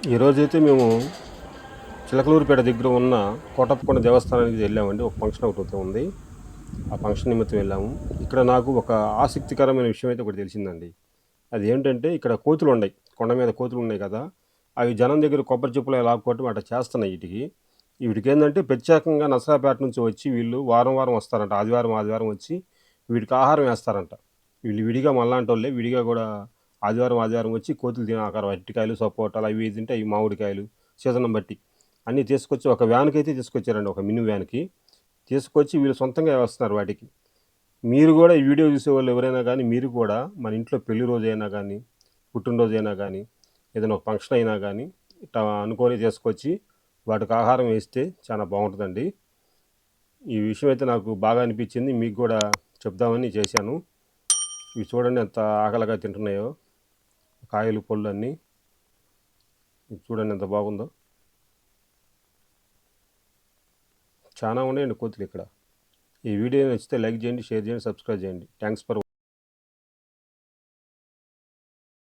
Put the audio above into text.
ఈరోజైతే మేము చిలకలూరిపేట దగ్గర ఉన్న కోటప్పకొండ దేవస్థానానికి వెళ్ళామండి. ఒక ఫంక్షన్ ఒకటి ఉంది. ఆ ఫంక్షన్ నిమిత్తం వెళ్ళాము. ఇక్కడ నాకు ఒక ఆసక్తికరమైన విషయం అయితే ఒకటి తెలిసిందండి. అది ఏంటంటే ఇక్కడ కోతులు ఉన్నాయి. కొండ మీద కోతులు ఉన్నాయి కదా! అవి జనం దగ్గర కొబ్బరి చిప్పలు లాక్కోవటం అట్లా చేస్తున్నాయి వీటికి. వీటికి ఏంటంటే ప్రత్యేకంగా నసరాపేట నుంచి వచ్చి వీళ్ళు వారం వారం వస్తారంట. ఆదివారం ఆదివారం వచ్చి వీటికి ఆహారం వేస్తారంట. వీళ్ళు విడిగా మనలాంటోళ్ళే విడిగా కూడా ఆదివారం ఆదివారం వచ్చి కోతులు తినే ఆకారం అరటికాయలు, సపోటాలు అవి ఇవి తింటే అవి మామిడికాయలు సీజన్ బట్టి అన్నీ తీసుకొచ్చి ఒక వ్యాన్కి అయితే తీసుకొచ్చారండి. ఒక మినీ వ్యాన్కి తీసుకొచ్చి వీళ్ళు సొంతంగా వేస్తున్నారు వాటికి. మీరు కూడా ఈ వీడియో చూసేవాళ్ళు ఎవరైనా కానీ మీరు కూడా మన ఇంట్లో పెళ్లి రోజైనా కానీ పుట్టినరోజైనా కానీ ఏదైనా ఒక ఫంక్షన్ అయినా కానీ ఇట్లా అనుకొని తీసుకొచ్చి వాటికి ఆహారం వేస్తే చాలా బాగుంటుందండి. ఈ విషయం అయితే నాకు బాగా అనిపించింది. మీకు కూడా చెప్దామని చేశాను. ఇవి చూడండి ఎంత ఆకలిగా తింటున్నాయో కాయలు పళ్ళు అన్నీ. ఇది చూడండి ఎంత బాగుందో. చాలా ఉన్నాయండి కోతులు ఇక్కడ. ఈ వీడియో నచ్చితే లైక్ చేయండి, షేర్ చేయండి, సబ్స్క్రైబ్ చేయండి. Thanks for